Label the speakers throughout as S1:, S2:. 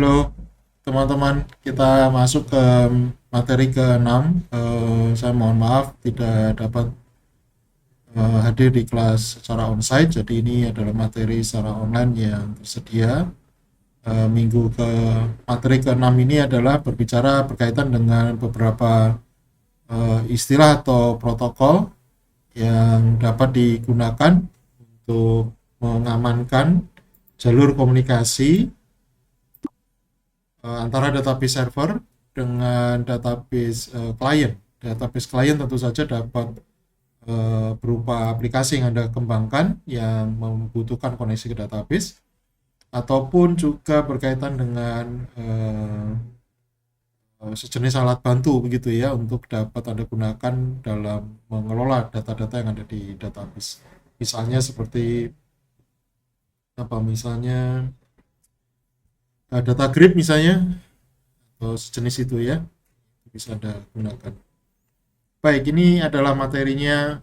S1: Halo teman-teman, kita masuk ke materi ke-6. Saya mohon maaf tidak dapat hadir di kelas secara onsite, jadi ini adalah materi secara online yang tersedia. Minggu ke materi ke-6 ini adalah berbicara berkaitan dengan beberapa istilah atau protokol yang dapat digunakan untuk mengamankan jalur komunikasi antara database server dengan database klien. Database klien tentu saja dapat berupa aplikasi yang Anda kembangkan yang membutuhkan koneksi ke database, ataupun juga berkaitan dengan sejenis alat bantu begitu ya, untuk dapat Anda gunakan dalam mengelola data-data yang ada di database. Misalnya seperti misalnya data grid misalnya, atau sejenis itu ya, bisa Anda gunakan. Baik, ini adalah materinya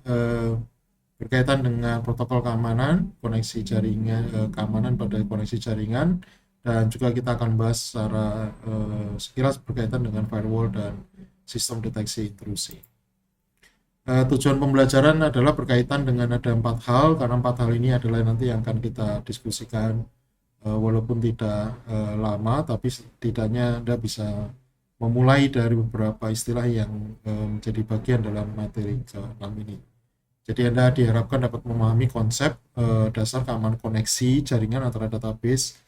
S1: berkaitan dengan protokol keamanan, koneksi jaringan, keamanan pada koneksi jaringan, dan juga kita akan bahas secara sekilas berkaitan dengan firewall dan sistem deteksi intrusi. Tujuan pembelajaran adalah berkaitan dengan ada 4 hal, karena 4 hal ini adalah nanti yang akan kita diskusikan walaupun tidak lama, tapi setidaknya Anda bisa memulai dari beberapa istilah yang menjadi bagian dalam materi ke-6 ini. Jadi Anda diharapkan dapat memahami konsep dasar keamanan koneksi jaringan antara database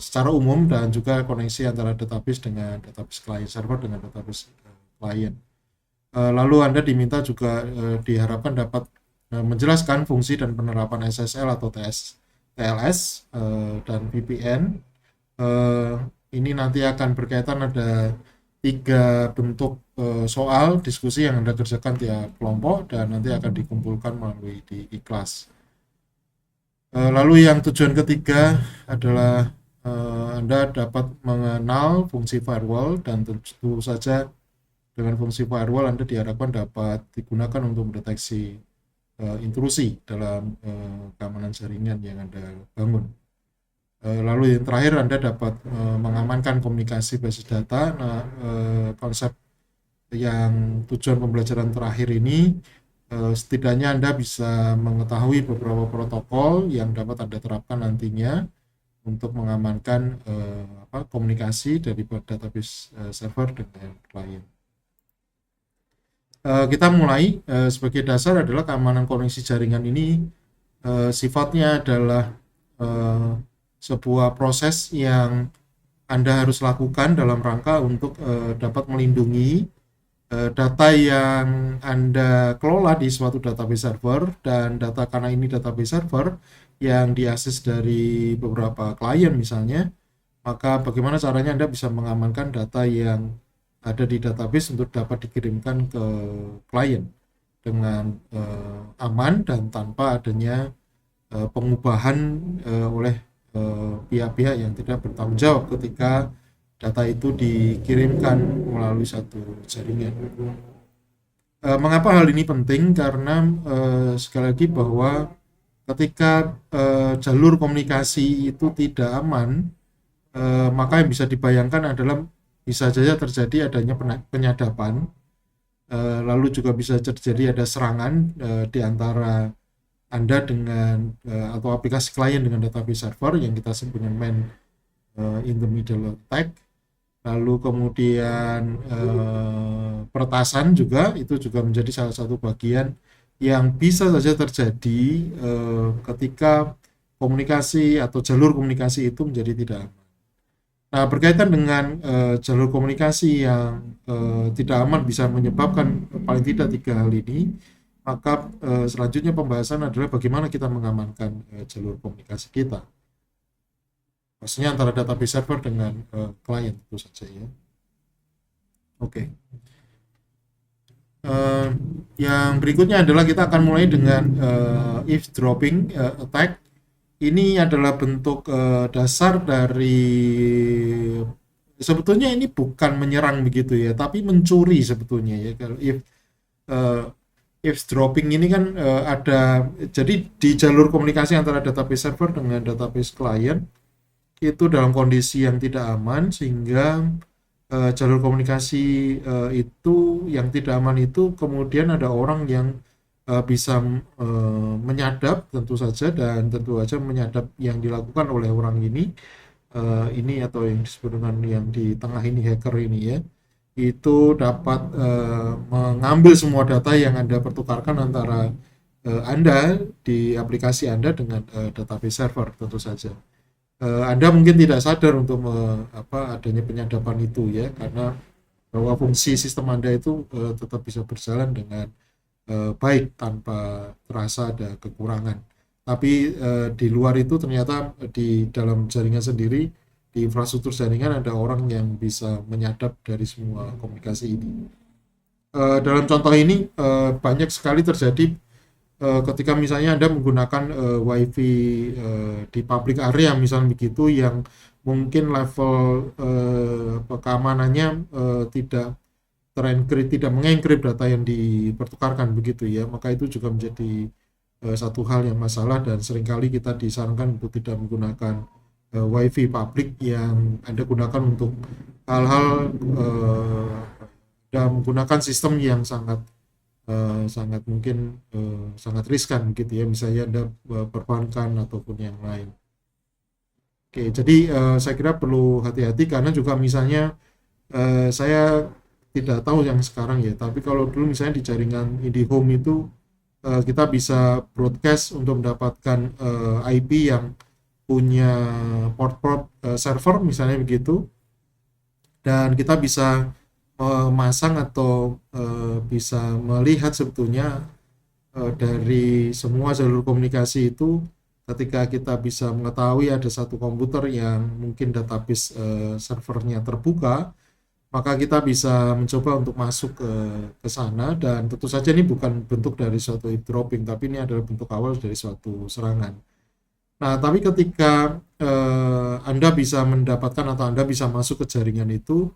S1: secara umum, dan juga koneksi antara database dengan database client server dengan database client. Lalu Anda diminta juga diharapkan dapat menjelaskan fungsi dan penerapan SSL atau TLS dan VPN. Ini nanti akan berkaitan, ada 3 bentuk soal diskusi yang Anda kerjakan tiap kelompok, dan nanti akan dikumpulkan melalui di kelas. Lalu yang tujuan ketiga adalah Anda dapat mengenal fungsi firewall, dan tentu saja dengan fungsi firewall Anda diharapkan dapat digunakan untuk mendeteksi intrusi dalam keamanan jaringan yang Anda bangun. Lalu yang terakhir, Anda dapat mengamankan komunikasi basis data. Nah, konsep yang tujuan pembelajaran terakhir ini, setidaknya Anda bisa mengetahui beberapa protokol yang dapat Anda terapkan nantinya untuk mengamankan komunikasi dari database server dengan klien. Kita mulai. Sebagai dasar adalah keamanan koneksi jaringan ini sifatnya adalah sebuah proses yang Anda harus lakukan dalam rangka untuk dapat melindungi data yang Anda kelola di suatu database server, dan data, karena ini database server yang diakses dari beberapa klien misalnya, maka bagaimana caranya Anda bisa mengamankan data yang ada di database untuk dapat dikirimkan ke klien dengan aman dan tanpa adanya pengubahan oleh pihak-pihak yang tidak bertanggung jawab ketika data itu dikirimkan melalui satu jaringan. Mengapa hal ini penting? Karena sekali lagi bahwa ketika jalur komunikasi itu tidak aman, maka yang bisa dibayangkan adalah bisa saja terjadi adanya penyadapan, lalu juga bisa terjadi ada serangan di antara Anda dengan atau aplikasi klien dengan database server yang kita sebut dengan man in the middle attack. Lalu kemudian peretasan juga, itu juga menjadi salah satu bagian yang bisa saja terjadi ketika komunikasi atau jalur komunikasi itu menjadi tidak aman. Nah, berkaitan dengan jalur komunikasi yang tidak aman bisa menyebabkan paling tidak 3 hal ini, maka selanjutnya pembahasan adalah bagaimana kita mengamankan jalur komunikasi kita. Maksudnya antara database server dengan klien tentu saja ya. Oke. Yang berikutnya adalah kita akan mulai dengan eavesdropping attack. Ini adalah bentuk dasar dari, sebetulnya ini bukan menyerang begitu ya, tapi mencuri sebetulnya ya. Kalau eavesdropping ini kan ada, jadi di jalur komunikasi antara database server dengan database client itu dalam kondisi yang tidak aman, sehingga jalur komunikasi itu yang tidak aman itu kemudian ada orang yang bisa menyadap tentu saja, dan tentu saja menyadap yang dilakukan oleh orang ini atau yang disebut dengan yang di tengah ini, hacker ini ya, itu dapat mengambil semua data yang Anda pertukarkan antara Anda di aplikasi Anda dengan database server tentu saja. Anda mungkin tidak sadar untuk adanya penyadapan itu ya, karena bahwa fungsi sistem Anda itu tetap bisa berjalan dengan baik tanpa terasa ada kekurangan. Tapi di luar itu ternyata di dalam jaringan sendiri, di infrastruktur jaringan ada orang yang bisa menyadap dari semua komunikasi ini. Dalam contoh ini banyak sekali terjadi ketika misalnya Anda menggunakan WiFi di public area misalnya begitu, yang mungkin level keamanannya tidak terenkripsi, tidak mengenkrip data yang dipertukarkan begitu ya, maka itu juga menjadi satu hal yang masalah, dan seringkali kita disarankan untuk tidak menggunakan WiFi publik yang Anda gunakan untuk hal-hal dan menggunakan sistem yang sangat mungkin sangat riskan gitu ya, misalnya Anda perbankan ataupun yang lain. Oke, jadi saya kira perlu hati-hati, karena juga misalnya saya tidak tahu yang sekarang ya, tapi kalau dulu misalnya di jaringan IndiHome itu kita bisa broadcast untuk mendapatkan IP yang punya port server misalnya begitu, dan kita bisa memasang atau bisa melihat sebetulnya dari semua jalur komunikasi itu, ketika kita bisa mengetahui ada satu komputer yang mungkin database servernya terbuka, maka kita bisa mencoba untuk masuk ke sana, dan tentu saja ini bukan bentuk dari suatu eavesdropping, tapi ini adalah bentuk awal dari suatu serangan. Nah, tapi ketika Anda bisa mendapatkan atau Anda bisa masuk ke jaringan itu,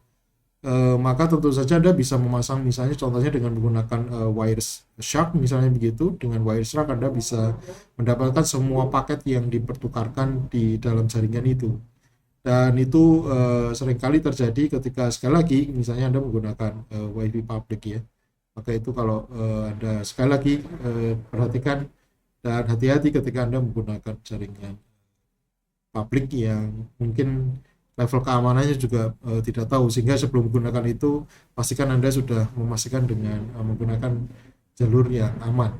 S1: maka tentu saja Anda bisa memasang misalnya contohnya dengan menggunakan Wireshark misalnya begitu. Dengan Wireshark Anda bisa mendapatkan semua paket yang dipertukarkan di dalam jaringan itu. Dan itu seringkali terjadi ketika sekali lagi misalnya Anda menggunakan WiFi public ya. Maka itu kalau Anda sekali lagi perhatikan dan hati-hati ketika Anda menggunakan jaringan publik yang mungkin level keamanannya juga tidak tahu, sehingga sebelum menggunakan itu pastikan Anda sudah memastikan dengan menggunakan jalur yang aman.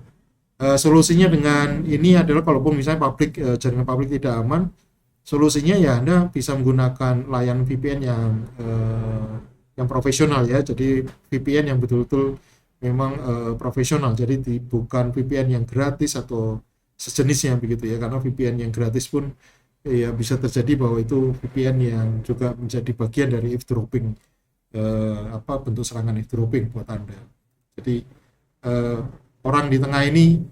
S1: Solusinya dengan ini adalah kalaupun misalnya jaringan publik tidak aman, solusinya ya Anda bisa menggunakan layanan VPN yang profesional ya. Jadi VPN yang betul-betul memang profesional. Jadi bukan VPN yang gratis atau sejenisnya begitu ya. Karena VPN yang gratis pun ya bisa terjadi bahwa itu VPN yang juga menjadi bagian dari eavesdropping, bentuk serangan eavesdropping buat Anda. Jadi orang di tengah ini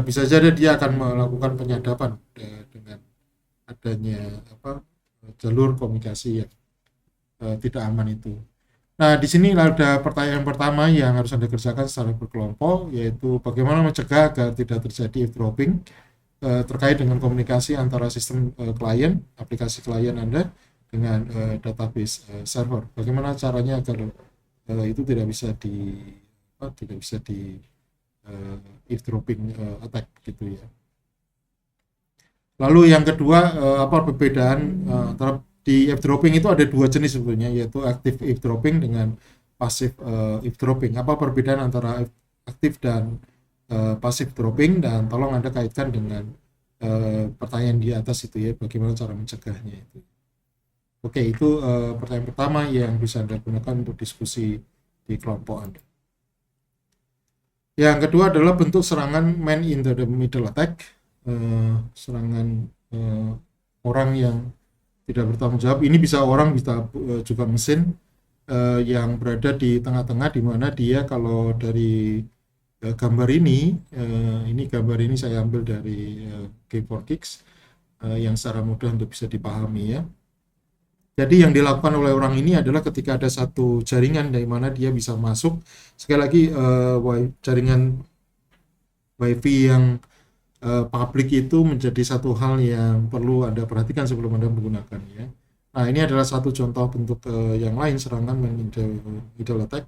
S1: bisa jadi dia akan melakukan penyadapan dengan adanya jalur komunikasi yang tidak aman itu. Nah, di sini ada pertanyaan pertama yang harus Anda kerjakan secara berkelompok, yaitu bagaimana mencegah agar tidak terjadi eavesdropping terkait dengan komunikasi antara sistem klien, aplikasi klien Anda dengan database server. Bagaimana caranya agar itu tidak bisa di eavesdropping attack gitu ya. Lalu yang kedua, apa perbedaan antara di eavesdropping itu ada dua jenis sebetulnya, yaitu active eavesdropping dengan passive eavesdropping. Apa perbedaan antara aktif dan passive dropping, dan tolong Anda kaitkan dengan pertanyaan di atas itu ya, bagaimana cara mencegahnya itu. Oke, itu pertanyaan pertama yang bisa Anda gunakan untuk diskusi di kelompok Anda. Yang kedua adalah bentuk serangan man in the middle attack, serangan orang yang tidak bertanggung jawab. Ini bisa orang, bisa juga mesin yang berada di tengah-tengah, di mana dia kalau dari gambar ini gambar ini saya ambil dari G4Kicks yang secara mudah untuk bisa dipahami ya. Jadi yang dilakukan oleh orang ini adalah ketika ada satu jaringan dari mana dia bisa masuk, sekali lagi jaringan WiFi yang publik itu menjadi satu hal yang perlu Anda perhatikan sebelum Anda menggunakannya. Nah, ini adalah satu contoh bentuk yang lain serangan middle attack,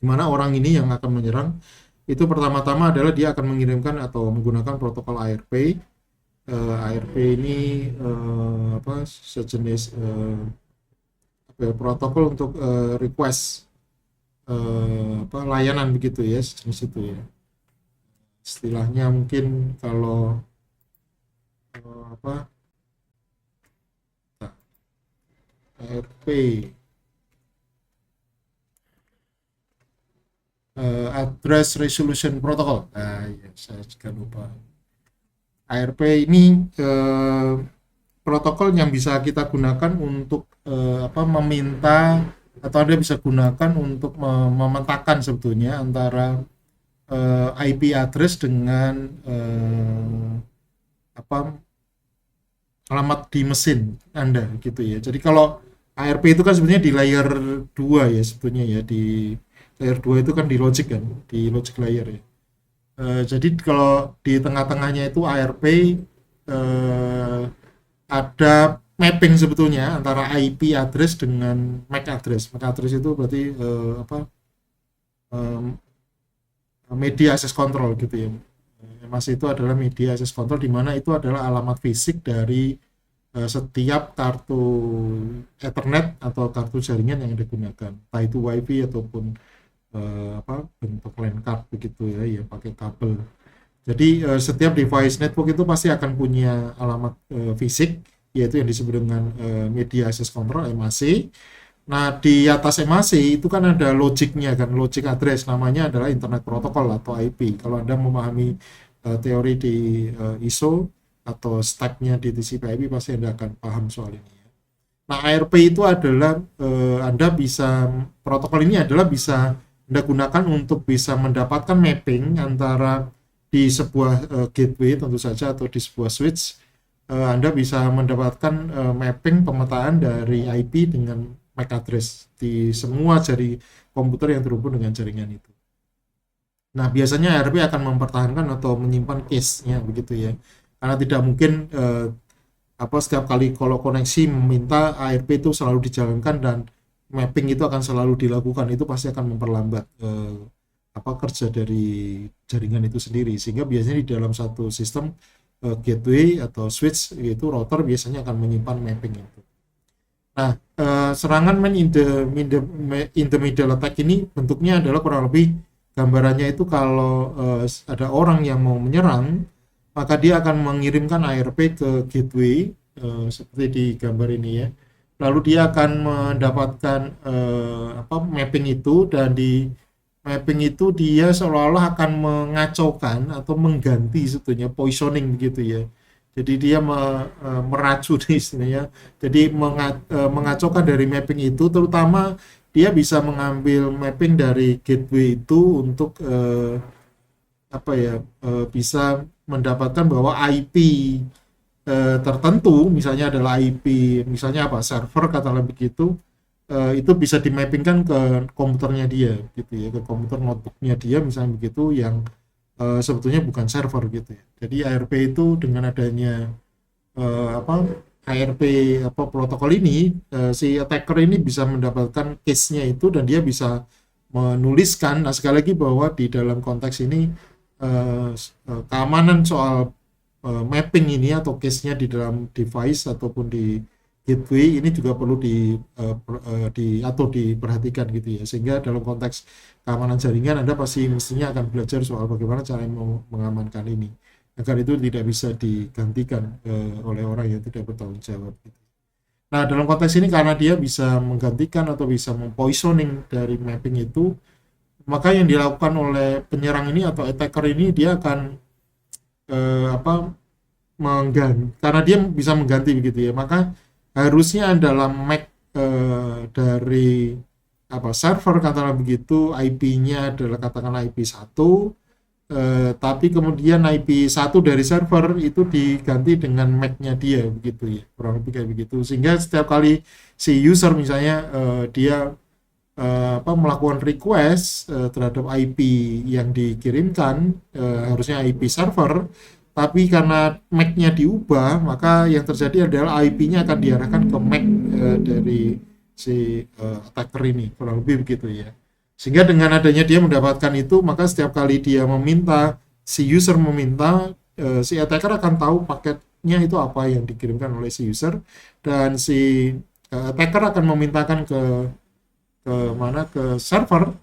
S1: di mana orang ini yang akan menyerang itu pertama-tama adalah dia akan mengirimkan atau menggunakan protokol ARP. ARP ini sejenis protokol untuk request layanan begitu ya, sejenis itu ya. Istilahnya mungkin kalau ARP Address Resolution Protocol. Nah, ya, saya juga lupa. ARP ini protokol yang bisa kita gunakan untuk meminta, atau Anda bisa gunakan untuk memetakan sebetulnya antara IP address dengan alamat di mesin Anda gitu ya. Jadi kalau ARP itu kan sebenarnya di layer 2 ya sebetulnya ya, di layer 2 itu kan di logic kan, di logic layer ya. Jadi kalau di tengah-tengahnya itu ARP ada mapping sebetulnya antara IP address dengan MAC address. MAC address itu berarti media access control gitu ya. MAC itu adalah media access control, di mana itu adalah alamat fisik dari setiap kartu Ethernet atau kartu jaringan yang digunakan, entah itu WiFi ataupun bentuk LAN card begitu ya, ya pakai kabel. Jadi setiap device network itu pasti akan punya alamat fisik, yaitu yang disebut dengan media access control MAC. Nah, di atas MAC itu kan ada logiknya kan, logic address, namanya adalah internet protocol atau IP. Kalau Anda memahami teori di ISO atau stack-nya di TCP/IP, pasti Anda akan paham soal ini. Nah, ARP itu adalah Anda bisa, protokol ini adalah bisa Anda gunakan untuk bisa mendapatkan mapping antara di sebuah gateway tentu saja atau di sebuah switch. Anda bisa mendapatkan mapping pemetaan dari IP dengan MAC address di semua jari komputer yang terhubung dengan jaringan itu. Nah, biasanya ARP akan mempertahankan atau menyimpan case-nya begitu ya. Karena tidak mungkin setiap kali kalau koneksi meminta ARP itu selalu dijalankan dan mapping itu akan selalu dilakukan, itu pasti akan memperlambat kerja dari jaringan itu sendiri, sehingga biasanya di dalam satu sistem gateway atau switch, yaitu router, biasanya akan menyimpan mapping itu. Nah, serangan man in the middle attack ini bentuknya adalah kurang lebih gambarannya itu kalau ada orang yang mau menyerang, maka dia akan mengirimkan ARP ke gateway seperti di gambar ini ya. Lalu dia akan mendapatkan mapping itu, dan di mapping itu dia seolah-olah akan mengacaukan atau mengganti sebetulnya poisoning begitu ya. Jadi dia meracuni istilahnya. Jadi mengacaukan dari mapping itu, terutama dia bisa mengambil mapping dari gateway itu untuk bisa mendapatkan bahwa IP tertentu, misalnya adalah IP misalnya server katakanlah begitu, itu bisa dimappingkan ke komputernya dia gitu ya, ke komputer notebooknya dia misalnya begitu, yang sebetulnya bukan server gitu ya. Jadi ARP itu dengan adanya ARP protokol ini, si attacker ini bisa mendapatkan case-nya itu, dan dia bisa menuliskan. Nah, sekali lagi bahwa di dalam konteks ini keamanan soal mapping ini atau case-nya di dalam device ataupun di gateway ini juga perlu atau diperhatikan gitu ya, sehingga dalam konteks keamanan jaringan Anda pasti mestinya akan belajar soal bagaimana cara mengamankan ini agar itu tidak bisa digantikan oleh orang yang tidak bertanggung jawab gitu. Nah, dalam konteks ini karena dia bisa menggantikan atau bisa mempoisoning dari mapping itu, maka yang dilakukan oleh penyerang ini atau attacker ini, dia akan mengganti, karena dia bisa mengganti begitu ya, maka harusnya dalam MAC dari server katakanlah begitu, IP-nya adalah katakanlah IP 1, tapi kemudian IP 1 dari server itu diganti dengan MAC-nya dia begitu ya, kurang lebih kayak begitu, sehingga setiap kali si user misalnya dia melakukan request terhadap IP yang dikirimkan, harusnya IP server, tapi karena MAC-nya diubah, maka yang terjadi adalah IP-nya akan diarahkan ke MAC dari si attacker ini, kurang lebih begitu ya. Sehingga dengan adanya dia mendapatkan itu, maka setiap kali dia meminta, si user meminta, si attacker akan tahu paketnya itu apa yang dikirimkan oleh si user, dan si attacker akan memintakan ke server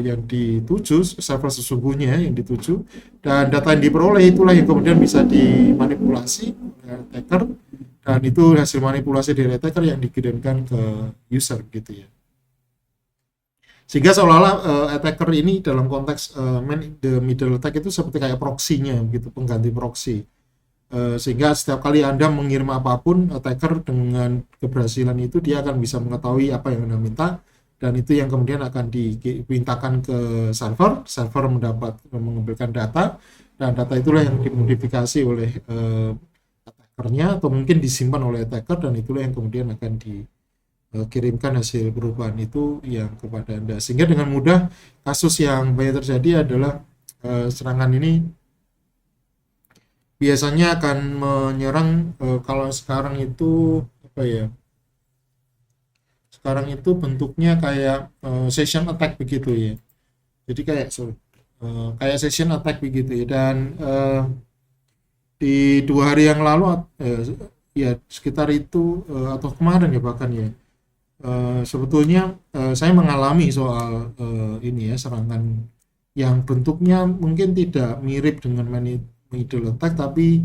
S1: yang dituju, server sesungguhnya yang dituju, dan data yang diperoleh itulah yang kemudian bisa dimanipulasi oleh attacker, dan itu hasil manipulasi dari attacker yang dikirimkan ke user gitu ya. Sehingga seolah-olah attacker ini dalam konteks man in the middle attack itu seperti kayak proxy-nya gitu, pengganti proxy. Sehingga setiap kali Anda mengirim apapun, attacker dengan keberhasilan itu dia akan bisa mengetahui apa yang Anda minta, dan itu yang kemudian akan dipintakan ke server, server mengambilkan data, dan data itulah yang dimodifikasi oleh attackernya, atau mungkin disimpan oleh attacker, dan itulah yang kemudian akan dikirimkan hasil perubahan itu yang kepada Anda. Sehingga dengan mudah kasus yang banyak terjadi adalah serangan ini biasanya akan menyerang, kalau sekarang itu apa ya? Sekarang itu bentuknya kayak session attack begitu ya. Jadi kayak session attack begitu ya. Dan di 2 hari yang lalu ya sekitar itu atau kemarin ya bahkan ya, sebetulnya saya mengalami soal ini ya, serangan yang bentuknya mungkin tidak mirip dengan middle attack, tapi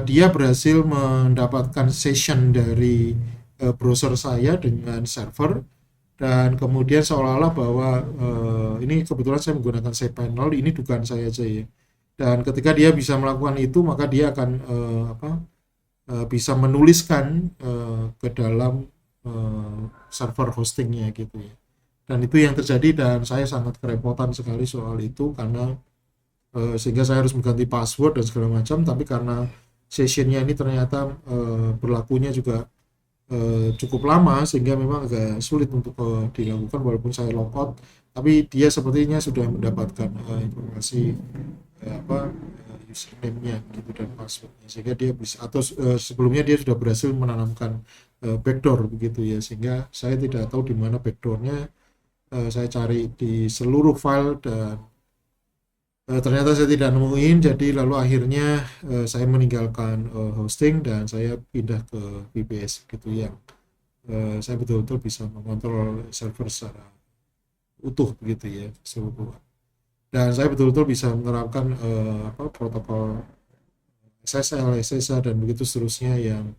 S1: dia berhasil mendapatkan session dari browser saya dengan server, dan kemudian seolah-olah bahwa ini kebetulan saya menggunakan cPanel, ini dugaan saya aja ya, dan ketika dia bisa melakukan itu, maka dia akan bisa menuliskan ke dalam server hostingnya gitu ya. Dan itu yang terjadi, dan saya sangat kerepotan sekali soal itu, karena sehingga saya harus mengganti password dan segala macam. Tapi karena sessionnya ini ternyata berlakunya juga cukup lama, sehingga memang agak sulit untuk dilakukan walaupun saya logout, tapi dia sepertinya sudah mendapatkan informasi username-nya gitu dan passwordnya, sehingga dia bisa, atau sebelumnya dia sudah berhasil menanamkan backdoor begitu ya, sehingga saya tidak tahu di mana backdoornya. Saya cari di seluruh file, dan ternyata saya tidak nemuin. Jadi lalu akhirnya saya meninggalkan hosting, dan saya pindah ke VPS gitu, yang saya betul-betul bisa mengontrol server secara utuh begitu ya, seluruh. Dan saya betul-betul bisa menerapkan protokol SSL, SSH, dan begitu seterusnya yang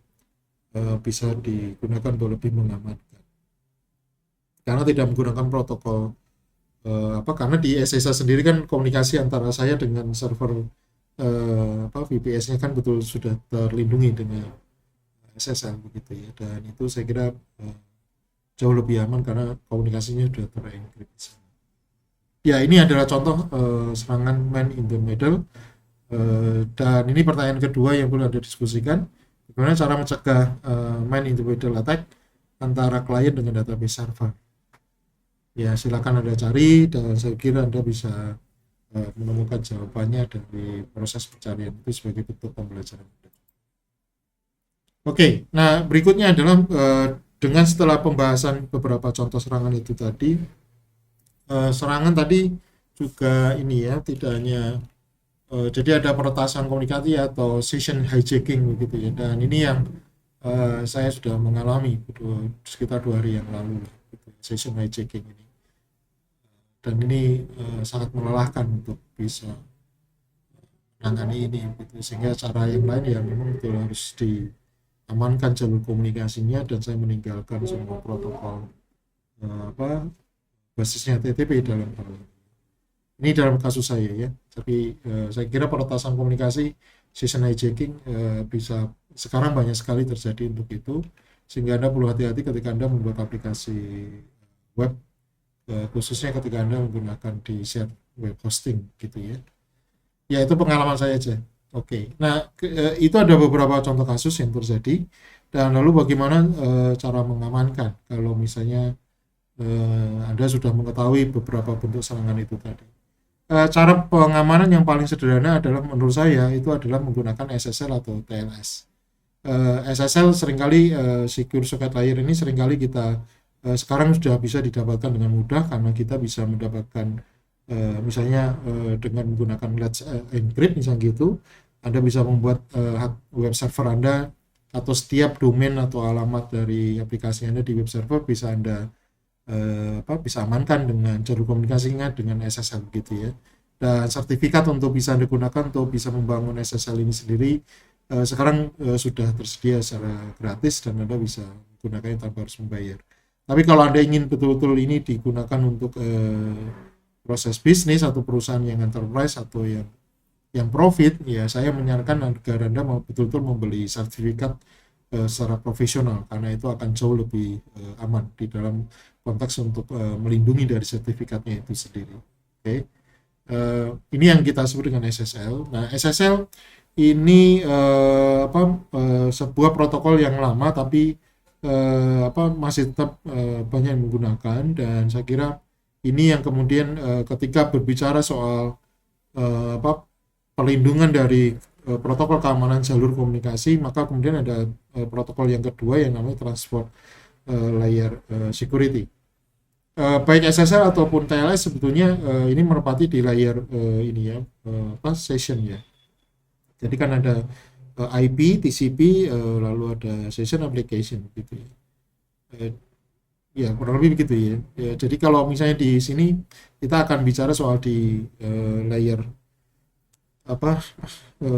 S1: bisa digunakan untuk lebih mengamankan. Karena tidak menggunakan protokol karena di SSH sendiri kan komunikasi antara saya dengan server VPS-nya kan betul sudah terlindungi dengan SSL begitu ya, dan itu saya kira jauh lebih aman karena komunikasinya sudah terenkripsi. Ya, ini adalah contoh serangan man in the middle, dan ini pertanyaan kedua yang perlu Anda diskusikan, bagaimana cara mencegah man in the middle attack antara klien dengan database server. Ya, silakan Anda cari, dan saya kira Anda bisa menemukan jawabannya dari proses pencarian itu sebagai bentuk pembelajaran. Oke, nah berikutnya adalah dengan setelah pembahasan beberapa contoh serangan itu tadi, serangan tadi juga ini ya, tidak hanya jadi ada peretasan komunikasi atau session hijacking begitu ya, dan ini yang saya sudah mengalami sekitar 2 hari yang lalu gitu, session hijacking ini, dan ini sangat melelahkan untuk bisa menangani ini gitu. Sehingga cara yang lain ya memang betul harus diamankan jalur komunikasinya, dan saya meninggalkan semua protokol basisnya TTP dalam hal ini dalam kasus saya ya. Tapi saya kira peretasan komunikasi, session hijacking bisa sekarang banyak sekali terjadi untuk itu, sehingga Anda perlu hati-hati ketika Anda membuat aplikasi web, khususnya ketika Anda menggunakan di shared web hosting gitu ya. Ya, itu pengalaman saya aja. Oke, nah itu ada beberapa contoh kasus yang terjadi, dan lalu bagaimana cara mengamankan kalau misalnya Anda sudah mengetahui beberapa bentuk serangan itu tadi. Cara pengamanan yang paling sederhana adalah menurut saya itu adalah menggunakan SSL atau TLS. SSL seringkali secure socket layer ini seringkali kita sekarang sudah bisa didapatkan dengan mudah karena kita bisa mendapatkan misalnya dengan menggunakan Let's Encrypt misalnya gitu, Anda bisa membuat web server Anda atau setiap domain atau alamat dari aplikasi Anda di web server bisa Anda bisa amankan dengan jalur komunikasinya dengan SSL gitu ya. Dan sertifikat untuk bisa Anda gunakan untuk bisa membangun SSL ini sendiri sekarang sudah tersedia secara gratis dan Anda bisa menggunakannya tanpa harus membayar. Tapi kalau Anda ingin betul-betul ini digunakan untuk proses bisnis atau perusahaan yang enterprise atau yang profit, ya saya menyarankan agar Anda mau betul-betul membeli sertifikat secara profesional karena itu akan jauh lebih aman di dalam konteks untuk melindungi dari sertifikatnya itu sendiri. Oke. Ini yang kita sebut dengan SSL. Nah, SSL ini sebuah protokol yang lama tapi masih tetap banyak yang menggunakan, dan saya kira ini yang kemudian ketika berbicara soal perlindungan dari protokol keamanan jalur komunikasi, maka kemudian ada protokol yang kedua yang namanya transport layer security. Baik SSL ataupun TLS sebetulnya ini merpati di layer ini ya, session ya. Jadi kan ada IP, TCP, lalu ada session application gitu ya. Ya kurang lebih begitu ya. Jadi kalau misalnya di sini kita akan bicara soal di layer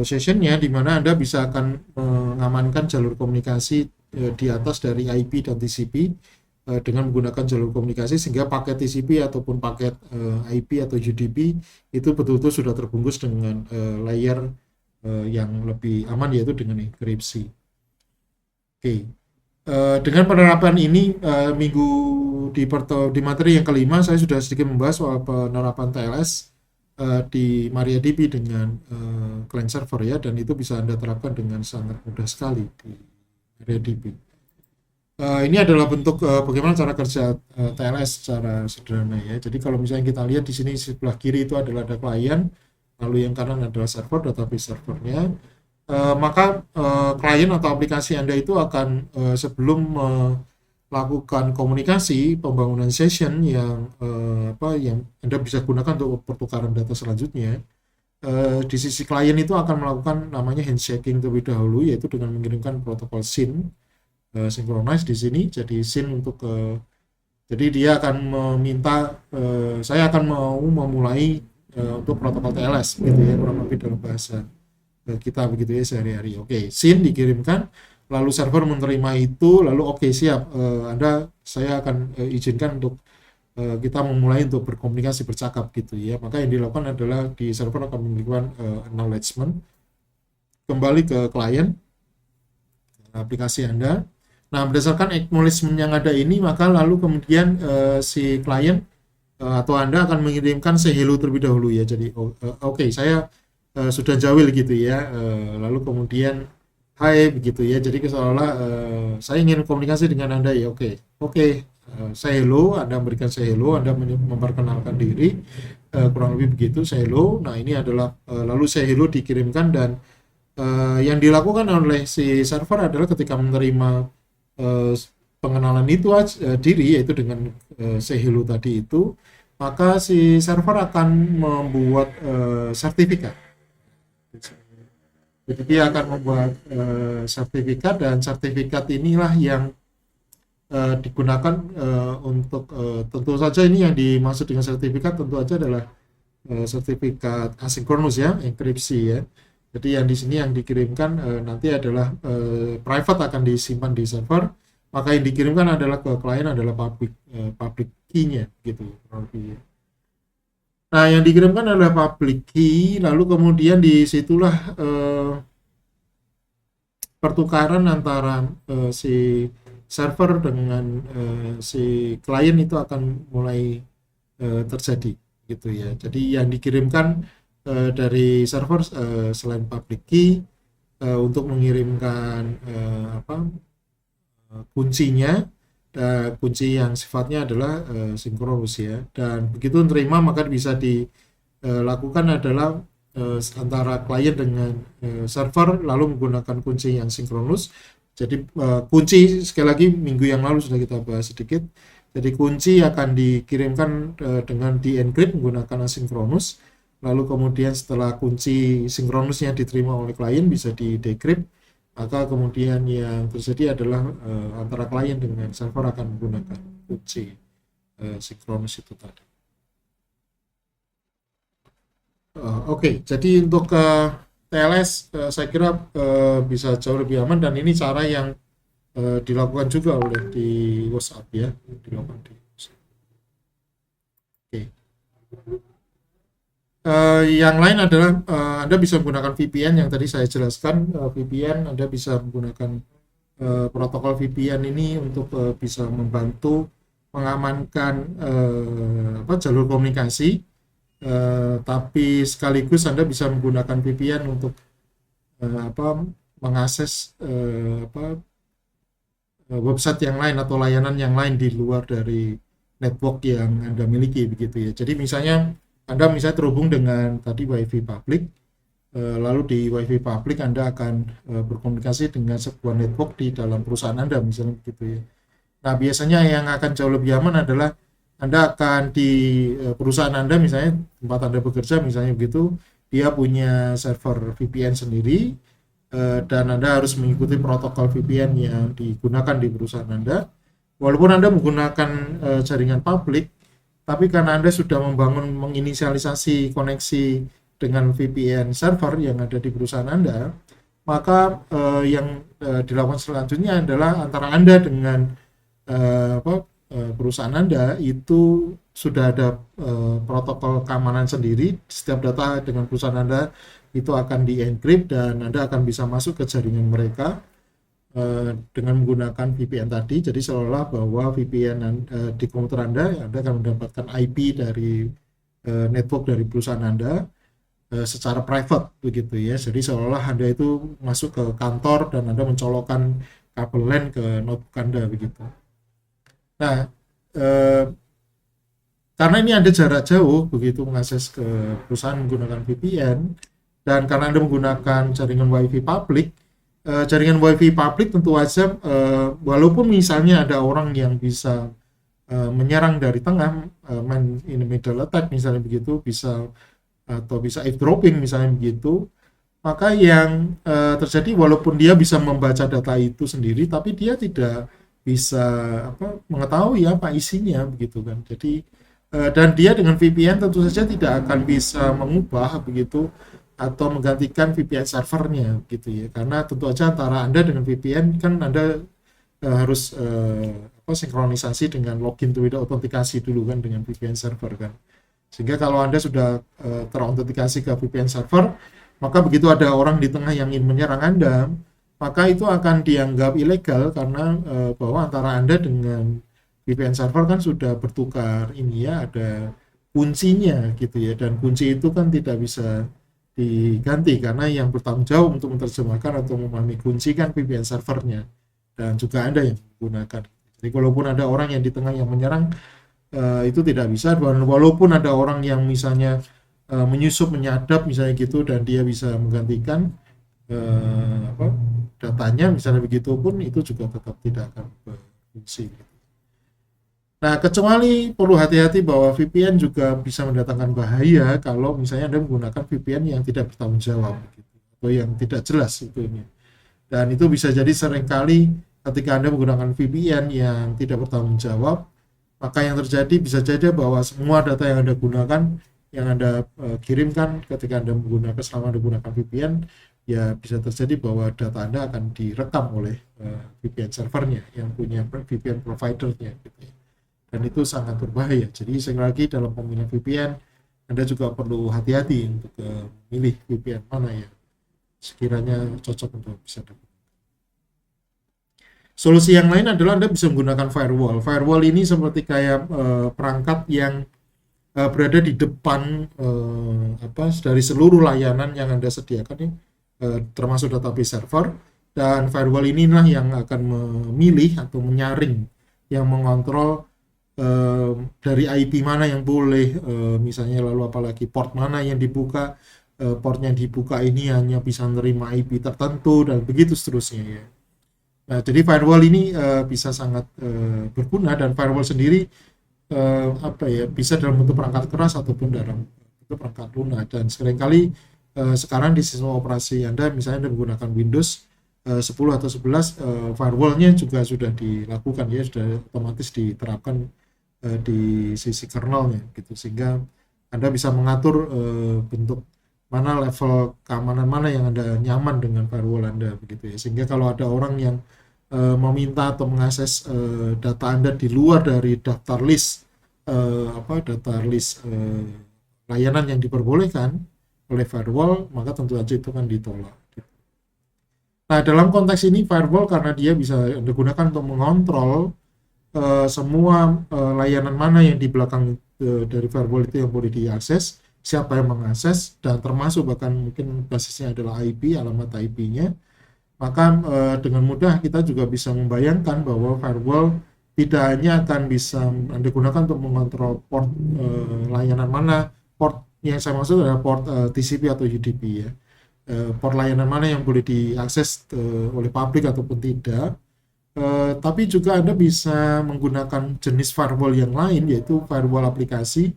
S1: sessionnya, di mana Anda bisa akan mengamankan jalur komunikasi di atas dari IP dan TCP dengan menggunakan jalur komunikasi sehingga paket TCP ataupun paket IP atau UDP itu betul-betul sudah terbungkus dengan layer yang lebih aman, yaitu dengan enkripsi. Oke. Dengan penerapan ini di materi yang kelima saya sudah sedikit membahas soal penerapan TLS di MariaDB dengan client server ya, dan itu bisa Anda terapkan dengan sangat mudah sekali di MariaDB. Ini adalah bentuk bagaimana cara kerja TLS secara sederhana ya. Jadi kalau misalnya kita lihat di sini sebelah kiri itu adalah ada klien, lalu yang kanan adalah server, database servernya. Maka klien atau aplikasi Anda itu akan sebelum melakukan komunikasi pembangunan session yang yang Anda bisa gunakan untuk pertukaran data selanjutnya, di sisi klien itu akan melakukan namanya handshaking terlebih dahulu, yaitu dengan mengirimkan protokol SYN synchronize di sini. Jadi SYN untuk jadi dia akan meminta saya akan mau memulai untuk protokol TLS gitu ya, kurang lebih dalam bahasa kita begitu ya sehari-hari. Oke, SYN dikirimkan, lalu server menerima itu, lalu oke, siap, saya akan izinkan untuk kita memulai untuk berkomunikasi, bercakap gitu ya. Maka yang dilakukan adalah di server akan memberikan acknowledgement kembali ke klien aplikasi Anda. Nah, berdasarkan acknowledgement yang ada ini, maka lalu kemudian si klien atau Anda akan mengirimkan say hello terlebih dahulu ya. Jadi oke, saya sudah jawil gitu ya, lalu kemudian hai begitu ya. Jadi seolah-olah saya ingin komunikasi dengan Anda ya. Oke, say hello, Anda memberikan say hello, Anda memperkenalkan diri, kurang lebih begitu, say hello. Nah, ini adalah lalu say hello dikirimkan, dan yang dilakukan oleh si server adalah ketika menerima pengenalan itu diri, yaitu dengan say hello tadi itu, maka si server akan membuat sertifikat. Jadi dia akan membuat sertifikat, dan sertifikat inilah yang digunakan untuk tentu saja ini yang dimaksud dengan sertifikat tentu saja adalah sertifikat asinkronus ya, enkripsi ya. Jadi yang di sini yang dikirimkan nanti adalah private, akan disimpan di server, maka yang dikirimkan adalah ke klien adalah public key-nya gitu. Nah, yang dikirimkan adalah public key, lalu kemudian disitulah pertukaran antara si server dengan si klien itu akan mulai terjadi gitu ya. Jadi yang dikirimkan dari server selain public key untuk mengirimkan kuncinya, kunci yang sifatnya adalah sinkronus ya. Dan begitu terima maka bisa dilakukan adalah antara klien dengan server lalu menggunakan kunci yang sinkronus. Jadi kunci sekali lagi minggu yang lalu sudah kita bahas sedikit. Jadi kunci akan dikirimkan dengan di-encrypt menggunakan asinkronus. Lalu kemudian setelah kunci sinkronusnya diterima oleh klien bisa di-decrypt, maka kemudian yang terjadi adalah antara klien dengan server akan menggunakan kunci sinkronus itu tadi. Oke, jadi untuk TLS saya kira bisa jauh lebih aman dan ini cara yang dilakukan juga oleh di WhatsApp ya, dilakukan di WhatsApp. Oke. Yang lain adalah Anda bisa menggunakan VPN yang tadi saya jelaskan. VPN Anda bisa menggunakan protokol VPN ini untuk bisa membantu mengamankan jalur komunikasi, tapi sekaligus Anda bisa menggunakan VPN untuk mengakses website yang lain atau layanan yang lain di luar dari network yang Anda miliki begitu ya. Jadi misalnya Anda terhubung dengan tadi WiFi public, lalu di WiFi public Anda akan berkomunikasi dengan sebuah network di dalam perusahaan Anda misalnya begitu ya. Nah, biasanya yang akan jauh lebih aman adalah Anda akan di perusahaan Anda misalnya tempat Anda bekerja misalnya begitu, dia punya server VPN sendiri. Dan Anda harus mengikuti protokol VPN yang digunakan di perusahaan Anda. Walaupun Anda menggunakan jaringan publik, tapi karena Anda sudah menginisialisasi koneksi dengan VPN server yang ada di perusahaan Anda, maka yang dilakukan selanjutnya adalah antara Anda dengan perusahaan Anda itu sudah ada protokol keamanan sendiri. Setiap data dengan perusahaan Anda itu akan di-encrypt dan Anda akan bisa masuk ke jaringan mereka dengan menggunakan VPN tadi. Jadi seolah-olah bahwa VPN di komputer Anda akan mendapatkan IP dari network dari perusahaan Anda secara private begitu ya. Jadi seolah-olah Anda itu masuk ke kantor dan Anda mencolokkan kabel LAN ke notebook Anda begitu. Nah, karena ini ada jarak jauh begitu mengakses ke perusahaan menggunakan VPN, dan karena Anda menggunakan jaringan WiFi public, tentu saja walaupun misalnya ada orang yang bisa menyerang dari tengah, man in the middle attack misalnya begitu, bisa eavesdropping misalnya begitu, maka yang terjadi walaupun dia bisa membaca data itu sendiri, tapi dia tidak bisa mengetahui apa isinya begitu kan. Jadi dan dia dengan VPN tentu saja tidak akan bisa mengubah begitu atau menggantikan VPN servernya gitu ya, karena tentu saja antara Anda dengan VPN kan Anda harus sinkronisasi dengan login to autentikasi dulu kan dengan VPN server kan, sehingga kalau Anda sudah terautentikasi ke VPN server, maka begitu ada orang di tengah yang ingin menyerang Anda, maka itu akan dianggap ilegal karena bahwa antara Anda dengan VPN server kan sudah bertukar ini ya, ada kuncinya gitu ya, dan kunci itu kan tidak bisa diganti karena yang bertanggung jawab untuk menerjemahkan atau memahami kunci kan VPN servernya dan juga Anda yang menggunakan. Jadi walaupun ada orang yang di tengah yang menyerang, itu tidak bisa, walaupun ada orang yang misalnya menyusup, menyadap misalnya gitu, dan dia bisa menggantikan datanya misalnya begitu pun, itu juga tetap tidak akan berfungsi. Nah, kecuali perlu hati-hati bahwa VPN juga bisa mendatangkan bahaya kalau misalnya Anda menggunakan VPN yang tidak bertanggung jawab gitu, atau yang tidak jelas itu ini. Dan itu bisa jadi seringkali ketika Anda menggunakan VPN yang tidak bertanggung jawab, maka yang terjadi bisa jadi bahwa semua data yang Anda gunakan, yang Anda kirimkan ketika Anda selama Anda menggunakan VPN, ya bisa terjadi bahwa data Anda akan direkam oleh VPN servernya yang punya VPN providernya gitu ya. Dan itu sangat berbahaya. Jadi sekali lagi dalam pemilihan VPN Anda juga perlu hati-hati untuk memilih VPN mana yang sekiranya cocok untuk bisa dapat. Solusi yang lain adalah Anda bisa menggunakan firewall. Firewall ini seperti kayak perangkat yang berada di depan dari seluruh layanan yang Anda sediakan, termasuk database server, dan firewall inilah yang akan memilih atau menyaring yang mengontrol dari IP mana yang boleh, misalnya, lalu apalagi port mana yang dibuka, portnya dibuka ini hanya bisa menerima IP tertentu dan begitu seterusnya ya. Nah, jadi firewall ini bisa sangat berguna, dan firewall sendiri apa ya, bisa dalam bentuk perangkat keras ataupun dalam bentuk perangkat lunak. Dan seringkali sekarang di sistem operasi Anda, misalnya Anda menggunakan Windows 10 atau 11, firewallnya juga sudah dilakukan ya, sudah otomatis diterapkan di sisi kernelnya gitu, sehingga Anda bisa mengatur bentuk mana, level keamanan mana yang Anda nyaman dengan firewall Anda begitu ya, sehingga kalau ada orang yang meminta atau mengakses data Anda di luar dari daftar list layanan yang diperbolehkan oleh firewall, maka tentu saja itu kan ditolak. Nah, dalam konteks ini firewall karena dia bisa digunakan untuk mengontrol semua layanan mana yang di belakang dari firewall itu yang boleh diakses, siapa yang mengakses, dan termasuk bahkan mungkin basisnya adalah IP, alamat IP-nya. Maka dengan mudah kita juga bisa membayangkan bahwa firewall tidak hanya akan bisa Anda gunakan untuk mengontrol port layanan mana, port yang saya maksud adalah port TCP atau UDP ya, port layanan mana yang boleh diakses oleh publik ataupun tidak, tapi juga Anda bisa menggunakan jenis firewall yang lain, yaitu firewall aplikasi,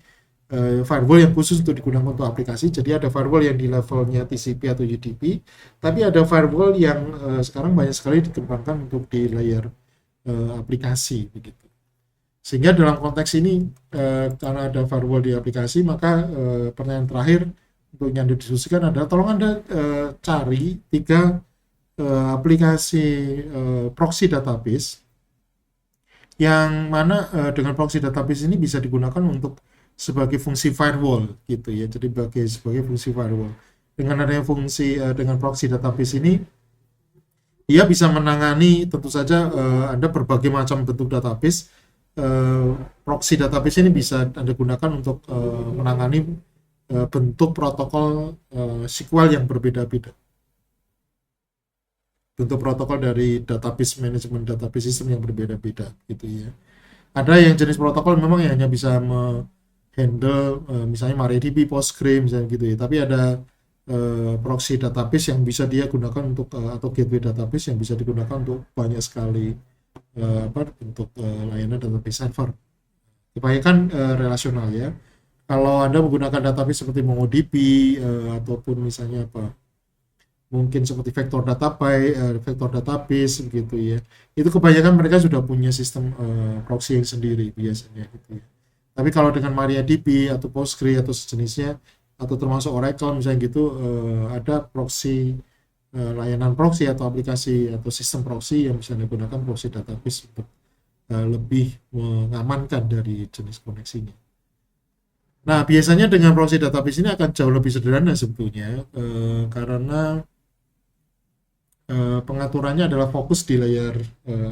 S1: firewall yang khusus untuk digunakan untuk aplikasi. Jadi ada firewall yang di levelnya TCP atau UDP, tapi ada firewall yang sekarang banyak sekali dikembangkan untuk di layer aplikasi begitu. Sehingga dalam konteks ini karena ada firewall di aplikasi, maka pertanyaan terakhir untuk yang didiskusikan adalah tolong Anda cari 3 aplikasi proxy database yang mana dengan proxy database ini bisa digunakan untuk sebagai fungsi firewall gitu ya. Jadi sebagai fungsi firewall. Dengan adanya fungsi dengan proxy database ini, dia bisa menangani tentu saja Anda berbagai macam bentuk database. Proxy database ini bisa Anda gunakan untuk menangani bentuk protokol SQL yang berbeda-beda. Bentuk protokol dari database manajemen, database system yang berbeda-beda gitu ya. Ada yang jenis protokol memang yang hanya bisa handle misalnya MariaDB, Postgre misalnya gitu ya. Tapi ada proxy database yang bisa dia gunakan untuk atau gateway database yang bisa digunakan untuk banyak sekali untuk layanan database server. Kebanyakan relasional ya. Kalau Anda menggunakan database seperti MongoDB ataupun misalnya mungkin seperti vector database gitu ya. Itu kebanyakan mereka sudah punya sistem proxy yang sendiri biasanya gitu ya. Tapi kalau dengan MariaDB atau Postgre atau sejenisnya atau termasuk Oracle misalnya gitu, ada proxy layanan proxy atau aplikasi atau sistem proxy yang bisa digunakan proxy database untuk lebih mengamankan dari jenis koneksinya. Nah, biasanya dengan proxy database ini akan jauh lebih sederhana sebetulnya karena pengaturannya adalah fokus di layer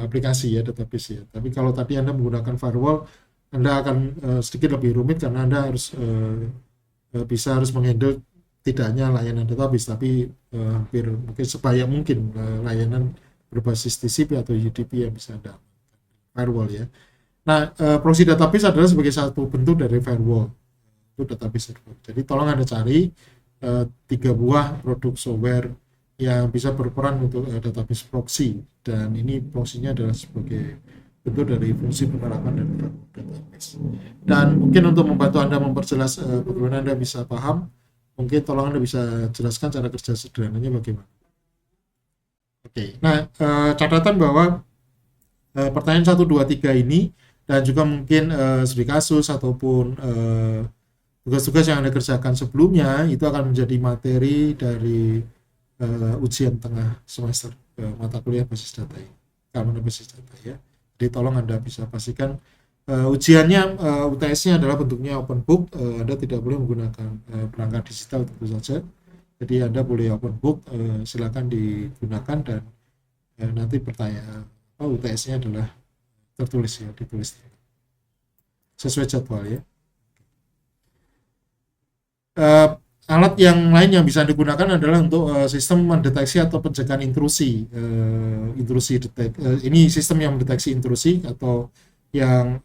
S1: aplikasi ya, database ya. Tapi kalau tadi Anda menggunakan firewall, Anda akan sedikit lebih rumit karena Anda harus menghandle tidak hanya layanan database, tapi hampir mungkin sebanyak mungkin layanan berbasis TCP atau UDP yang bisa Anda firewall ya. Nah, proxy database adalah sebagai satu bentuk dari firewall, itu database server. Jadi tolong Anda cari 3 buah produk software yang bisa berperan untuk database proxy, dan ini proxy-nya adalah sebagai bentuk dari fungsi penerapan dari database. Dan mungkin untuk membantu Anda memperjelas bagaimana Anda bisa paham, mungkin tolong Anda bisa jelaskan cara kerja sederhananya bagaimana. Oke. Nah, catatan bahwa pertanyaan 1, 2, 3 ini dan juga mungkin studi kasus ataupun tugas-tugas yang Anda kerjakan sebelumnya itu akan menjadi materi dari ujian tengah semester mata kuliah basis data ini, keamanan basis data ya. Jadi tolong Anda bisa pastikan ujiannya, UTS-nya adalah bentuknya open book. Anda tidak boleh menggunakan perangkat digital tentu saja. Jadi Anda boleh open book, silakan digunakan, dan nanti pertanyaan UTS-nya adalah tertulis ya, ditulis sesuai jadwal ya. Alat yang lain yang bisa digunakan adalah untuk sistem mendeteksi atau pencegahan intrusi. Ini sistem yang mendeteksi intrusi atau yang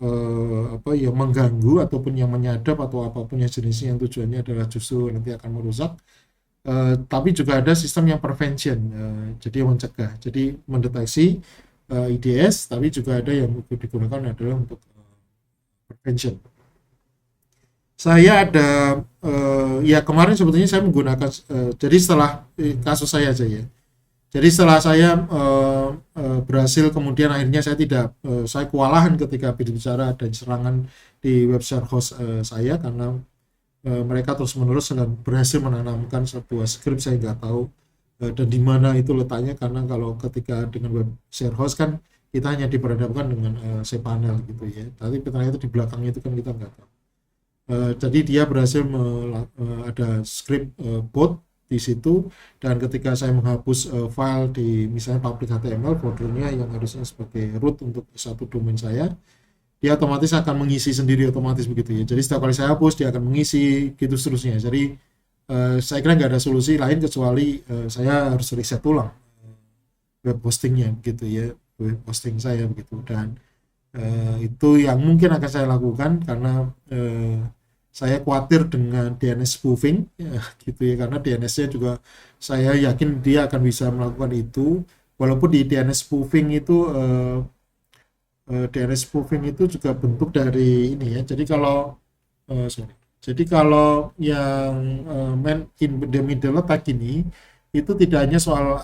S1: yang mengganggu ataupun yang menyadap atau apapun yang jenisnya yang tujuannya adalah justru nanti akan merusak. Tapi juga ada sistem yang prevention, jadi yang mencegah, jadi mendeteksi IDS, tapi juga ada yang digunakan adalah untuk prevention. Saya ada ya kemarin sebetulnya saya menggunakan jadi setelah kasus saya aja ya. Jadi setelah saya berhasil kemudian akhirnya saya tidak saya kewalahan ketika berbicara ada serangan di web share host saya karena mereka terus menerus berhasil menanamkan sebuah script saya nggak tahu dan di mana itu letaknya karena kalau ketika dengan web share host kan kita hanya diperhadapkan dengan cPanel gitu ya. Tapi ternyata di belakangnya itu kan kita nggak tahu. Jadi dia berhasil ada script bot di situ dan ketika saya menghapus file di misalnya public HTML foldernya yang harusnya sebagai root untuk satu domain saya, dia otomatis akan mengisi sendiri otomatis begitu ya. Jadi setiap kali saya hapus dia akan mengisi gitu seterusnya. Jadi saya kira nggak ada solusi lain kecuali saya harus reset ulang web hostingnya gitu ya, web hosting saya begitu. Dan itu yang mungkin akan saya lakukan karena saya khawatir dengan DNS spoofing ya, gitu ya, karena DNS-nya juga saya yakin dia akan bisa melakukan itu walaupun di DNS spoofing itu DNS spoofing itu juga bentuk dari ini ya. Jadi kalau yang man in the middle attack ini itu tidak hanya soal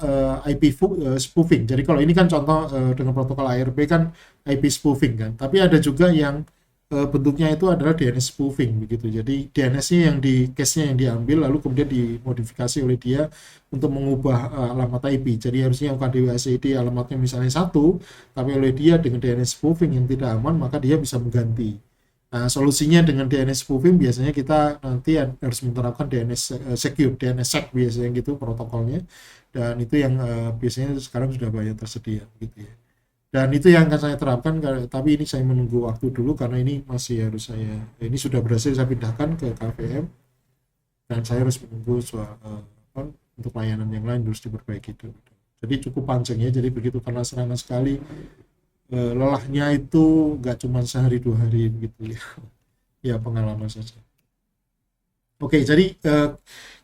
S1: IP spoofing. Jadi kalau ini kan contoh dengan protokol ARP kan IP spoofing kan, tapi ada juga yang bentuknya itu adalah DNS spoofing begitu. Jadi DNS-nya yang di cache-nya yang diambil lalu kemudian dimodifikasi oleh dia untuk mengubah alamat IP. Jadi harusnya UKDWSID alamatnya misalnya 1, tapi oleh dia dengan DNS spoofing yang tidak aman maka dia bisa mengganti. Nah, solusinya dengan DNS spoofing biasanya kita nanti harus menerapkan DNS secure, DNS sec biasanya gitu protokolnya. Dan itu yang biasanya sekarang sudah banyak tersedia gitu ya. Dan itu yang akan saya terapkan, tapi ini saya menunggu waktu dulu karena ini masih harus ini sudah berhasil saya pindahkan ke KVM dan saya harus menunggu untuk layanan yang lain harus diperbaiki dulu. Jadi cukup panjang ya, jadi begitu karena serangan sekali lelahnya itu nggak cuma sehari 2 hari begitu ya, ya pengalaman saja. Oke, jadi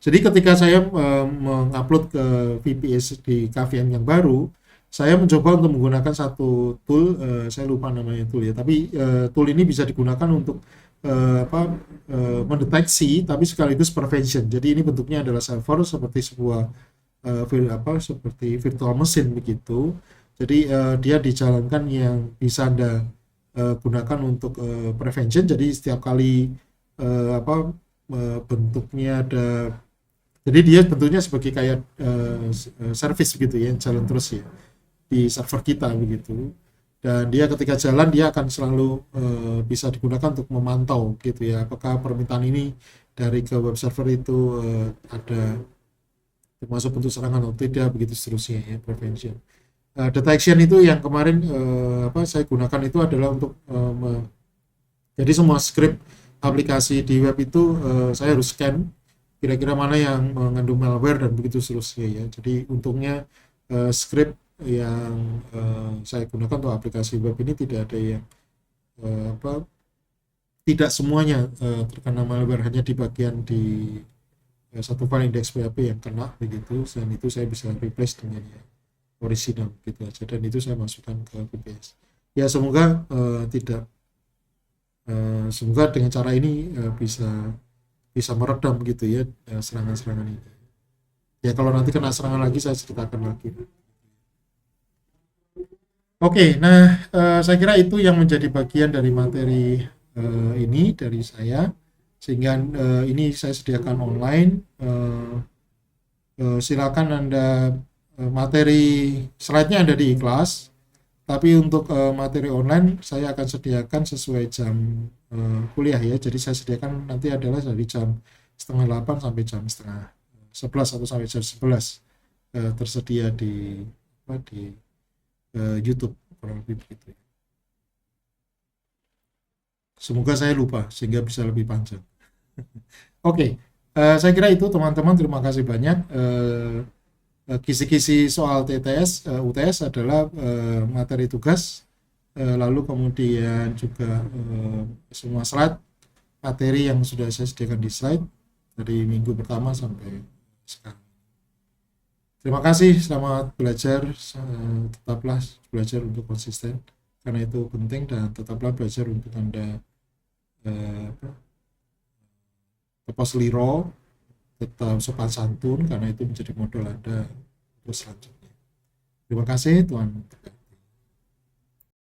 S1: ketika saya mengupload ke VPS di KVM yang baru, saya mencoba untuk menggunakan satu tool, saya lupa namanya tool ya, tapi tool ini bisa digunakan untuk mendeteksi, tapi sekaligus prevention. Jadi ini bentuknya adalah server seperti sebuah seperti virtual machine begitu. Jadi dia dijalankan yang bisa Anda gunakan untuk prevention. Jadi setiap kali bentuknya ada, jadi dia bentuknya sebagai kayak service begitu ya, jalan terus ya di server kita begitu, dan dia ketika jalan dia akan selalu bisa digunakan untuk memantau gitu ya apakah permintaan ini dari ke web server itu ada termasuk bentuk serangan atau tidak begitu seterusnya ya, prevention. Detection itu yang kemarin saya gunakan itu adalah untuk jadi semua script aplikasi di web itu saya harus scan kira-kira mana yang mengandung malware dan begitu seterusnya ya. Jadi untungnya script yang saya gunakan untuk aplikasi web ini tidak ada yang tidak semuanya terkena malware, hanya di bagian di satu file index.php yang kena begitu, dan itu saya bisa replace dengan yang original gitu aja, dan itu saya masukkan ke VPS ya. Semoga semoga dengan cara ini bisa meredam gitu ya serangan-serangan ini ya. Kalau nanti kena serangan lagi saya ceritakan lagi. Oke, nah saya kira itu yang menjadi bagian dari materi ini dari saya, sehingga ini saya sediakan online. Silakan Anda materi slide-nya ada di kelas, tapi untuk materi online saya akan sediakan sesuai jam kuliah ya. Jadi saya sediakan nanti adalah dari jam 7:30 sampai jam 10:30 atau sampai jam 11 tersedia di YouTube kurang lebih begitu. Semoga saya lupa sehingga bisa lebih panjang. Oke, saya kira itu teman-teman, terima kasih banyak. Kisi-kisi soal TTS, UTS adalah materi tugas lalu kemudian juga semua slide materi yang sudah saya sediakan di slide dari minggu pertama sampai sekarang. Terima kasih, selamat belajar, tetaplah belajar untuk konsisten karena itu penting, dan tetaplah belajar untuk Anda tetap seliro, tetap sopan santun karena itu menjadi modal Anda untuk selanjutnya. Terima kasih, Tuhan.